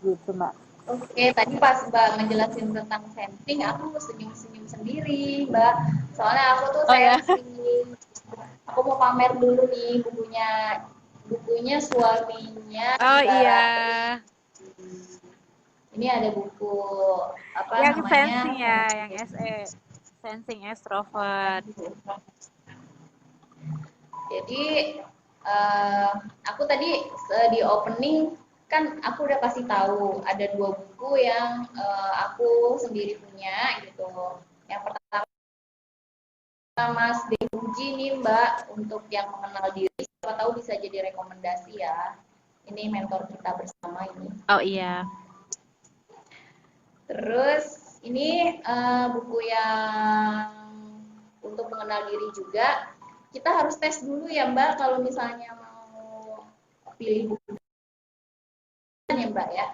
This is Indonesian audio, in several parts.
gitu Mbak. Oke, tadi pas Mbak ngejelasin tentang sensing, aku senyum-senyum sendiri, Mbak. Soalnya aku tuh Oh ya. sensing. Aku mau pamer dulu nih bukunya. Bukunya suaminya Oh Mbak. iya. Ini ada buku apa Yang sensing namanya? ya, yang SE. Sensing extrovert. Jadi aku tadi di opening kan aku udah kasih tahu ada dua buku yang aku sendiri punya gitu. Yang pertama Mas Dehuji nih Mbak untuk yang mengenal diri, siapa tahu bisa jadi rekomendasi ya. Ini mentor kita bersama ini. Oh iya. Terus ini buku yang untuk mengenal diri juga. Kita harus tes dulu ya Mbak kalau misalnya mau pilih buku ya Mbak ya.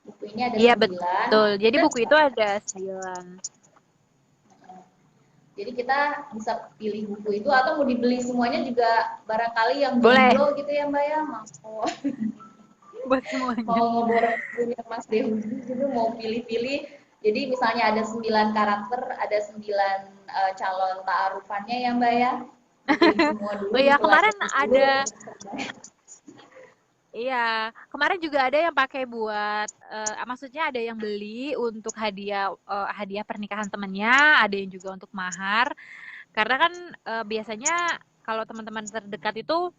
Buku ini ada Iya 9. betul. Jadi Kita buku bisa, itu ada 9. jadi kita bisa pilih buku itu atau mau dibeli semuanya juga barangkali yang Boleh jomblo gitu ya Mbak ya, mau buat semuanya. mau ngeborong bukunya Mas Dewi gitu mau pilih-pilih. Jadi misalnya ada 9 karakter, ada 9 calon ta'arufannya ya Mbak ya. Dibeli semua dulu, Oh iya, kemarin dipelajari dulu. ada. Iya, kemarin juga ada yang pakai buat, maksudnya ada yang beli untuk hadiah, hadiah pernikahan temennya, ada yang juga untuk mahar. Karena kan biasanya kalau teman-teman terdekat itu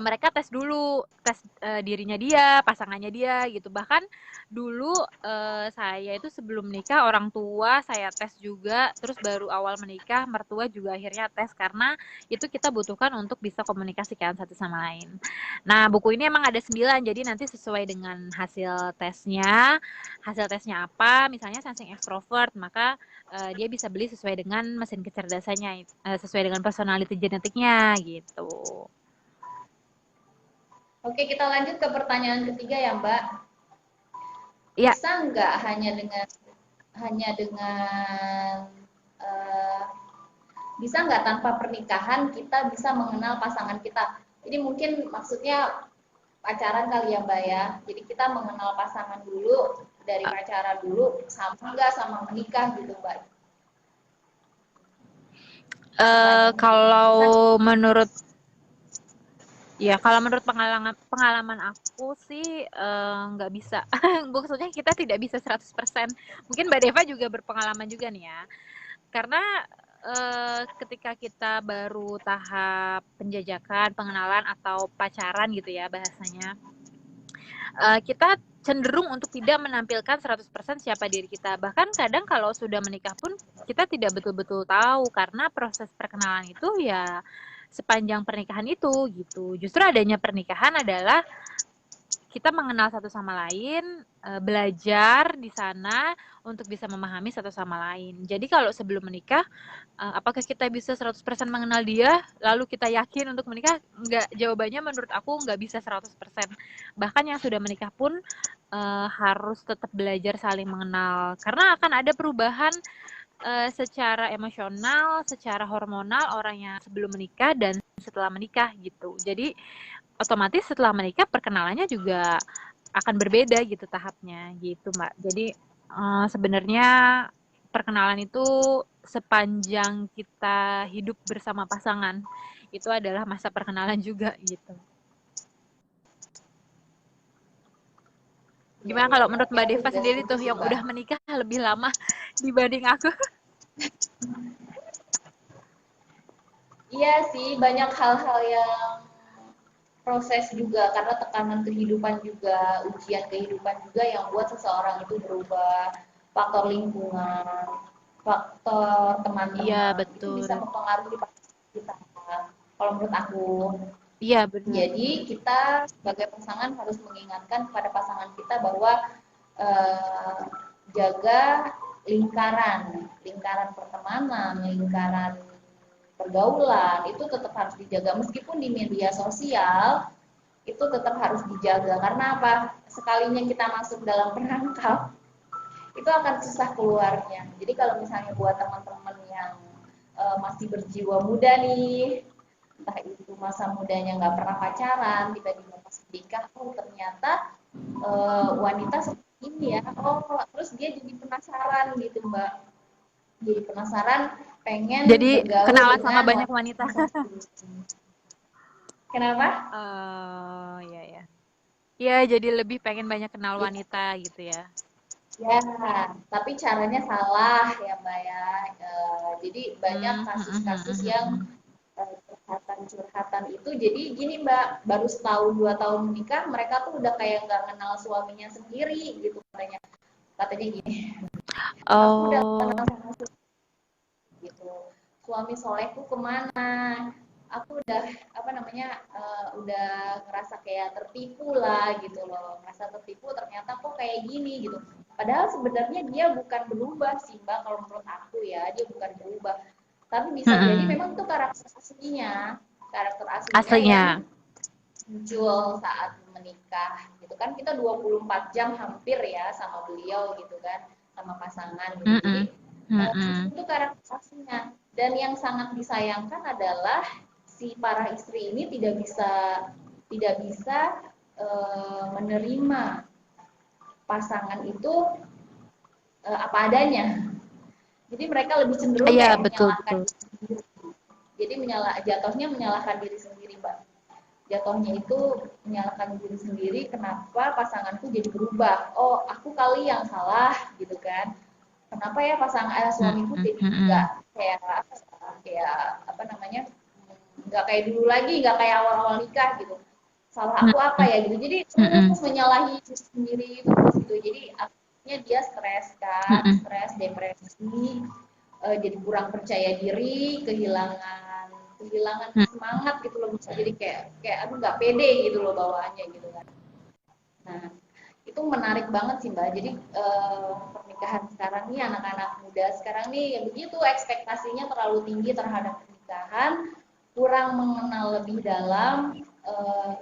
mereka tes dulu, tes dirinya dia, pasangannya dia gitu. Bahkan dulu saya itu sebelum menikah orang tua saya tes juga, terus baru awal menikah mertua juga akhirnya tes karena itu kita butuhkan untuk bisa komunikasikan satu sama lain. Nah, buku ini emang ada 9, jadi nanti sesuai dengan hasil tesnya apa, misalnya sensing extrovert, maka dia bisa beli sesuai dengan mesin kecerdasannya, sesuai dengan personality genetiknya gitu. Oke, kita lanjut ke pertanyaan ketiga ya Mbak. Ya, Bisa nggak hanya dengan eh, bisa nggak tanpa pernikahan kita bisa mengenal pasangan kita? Jadi mungkin maksudnya pacaran kali ya Mbak ya. Jadi kita mengenal pasangan dulu dari pacaran dulu sama nggak sama menikah gitu Mbak. Pertanyaan ketiga. Bisa kalau menurut kalau menurut pengalaman pengalaman aku sih nggak bisa. Maksudnya kita tidak bisa 100%. Mungkin Mbak Deva juga berpengalaman juga nih ya. Karena ketika kita baru tahap penjajakan, pengenalan atau pacaran gitu ya bahasanya, kita cenderung untuk tidak menampilkan 100% siapa diri kita. Bahkan kadang kalau sudah menikah pun kita tidak betul-betul tahu karena proses perkenalan itu ya sepanjang pernikahan itu gitu. Justru adanya pernikahan adalah kita mengenal satu sama lain, belajar di sana untuk bisa memahami satu sama lain. Jadi kalau sebelum menikah, apakah kita bisa 100% mengenal dia, lalu kita yakin untuk menikah? Enggak, jawabannya menurut aku nggak bisa 100%. Bahkan yang sudah menikah pun harus tetap belajar saling mengenal. Karena akan ada perubahan secara emosional, secara hormonal orang yang sebelum menikah dan setelah menikah gitu. Jadi otomatis setelah menikah perkenalannya juga akan berbeda gitu tahapnya gitu Mbak. Jadi sebenarnya perkenalan itu sepanjang kita hidup bersama pasangan itu adalah masa perkenalan juga gitu. Iya, Gimana iya, kalau iya. menurut Oke, Mbak aku Deva juga sendiri setuju tuh sih, yang Mbak. udah menikah lebih lama dibanding aku? Iya sih, banyak hal-hal yang proses juga karena tekanan kehidupan juga, ujian kehidupan juga yang buat seseorang itu berubah. Faktor lingkungan, faktor Iya teman-teman itu betul. bisa mempengaruhi pasangan kita. Kalau menurut aku, Iya benar. jadi kita sebagai pasangan harus mengingatkan kepada pasangan kita bahwa eh, jaga lingkaran, lingkaran pertemanan, lingkaran pergaulan itu tetap harus dijaga meskipun di media sosial itu tetap harus dijaga karena apa? Sekalinya kita masuk dalam perangkap itu akan susah keluarnya. Jadi kalau misalnya buat teman-teman yang masih berjiwa muda nih, entah itu masa mudanya nggak pernah pacaran, tiba-tiba pas menikah, oh ternyata wanita seperti ini ya. Oh, terus dia jadi penasaran gitu Mbak. Jadi penasaran, pengen Jadi bergaul kenalan sama dengan banyak wanita. wanita seperti ini. Kenapa? Oh, iya ya. Iya, jadi lebih pengen banyak kenal Ya, wanita gitu ya. ya, tapi caranya salah ya Mbak ya. Jadi banyak Hmm, hmm, hmm, kasus-kasus hmm, yang hmm. curhatan-curhatan itu. Jadi gini Mbak, baru setahun 2 tahun menikah, mereka tuh udah kayak nggak kenal suaminya sendiri gitu katanya. Katanya gini, aku udah kenal Oh, sama gitu, suami solehku kemana, aku udah apa namanya udah ngerasa kayak tertipu lah gitu loh, ngerasa tertipu ternyata kok kayak gini gitu, padahal sebenarnya dia bukan berubah sih Mbak, kalau menurut aku ya dia bukan berubah, tapi bisa jadi mm-mm. memang itu karakter aslinya yang Aslinya. muncul saat menikah gitu kan, kita 24 jam hampir ya sama beliau gitu kan, sama pasangan gitu, jadi Mm-mm. Mm-mm. itu karakter aslinya, dan yang sangat disayangkan adalah si para istri ini tidak bisa menerima pasangan itu apa adanya, jadi mereka lebih cenderung Iya, kayak betul menyalahkan betul. diri sendiri, jadi jatuhnya menyalahkan diri sendiri Mbak, jatuhnya itu menyalahkan diri sendiri, kenapa pasanganku jadi berubah, oh aku kali yang salah gitu kan, kenapa ya suamiku Mm-mm. jadi nggak Mm-mm. kayak kayak apa namanya, nggak kayak dulu lagi, nggak kayak awal-awal nikah gitu, salah aku apa Mm-mm. ya gitu, jadi Mm-mm. terus menyalahi diri sendiri terus gitu, jadi akhirnya dia stres kan, Mm-mm. stres depresi, jadi kurang percaya diri, kehilangan kehilangan semangat gitu loh, bisa jadi kayak kayak aduh nggak pede gitu loh bawaannya gitu kan. Nah, itu menarik banget sih Mbak. Jadi pernikahan sekarang nih, anak-anak muda sekarang nih ya begitu, ekspektasinya terlalu tinggi terhadap pernikahan, kurang mengenal lebih dalam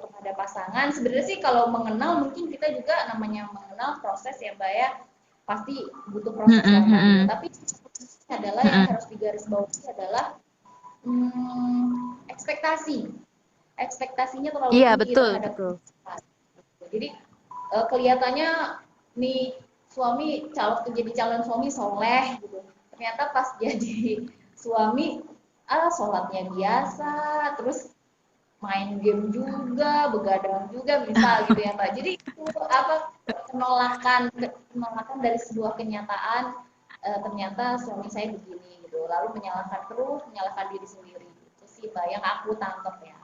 kepada pasangan. Sebenarnya sih kalau mengenal mungkin kita juga namanya mengenal proses ya Mbak ya, pasti butuh proses Mm-mm. lama gitu. Mm-mm. Tapi adalah yang Mm-mm. harus digarisbawahi adalah ekspektasi. Ekspektasinya terlalu Iya, tinggi betul terhadap betul. pernikahan. Jadi kelihatannya nih suami jadi calon suami soleh gitu, ternyata pas jadi suami sholatnya biasa, terus main game juga, begadang juga, misal gitu ya Mbak, jadi itu apa, penolakan penolakan dari sebuah kenyataan, ternyata suami saya begini gitu, lalu menyalahkan diri sendiri, itu sih Mbak yang aku tangkap ya.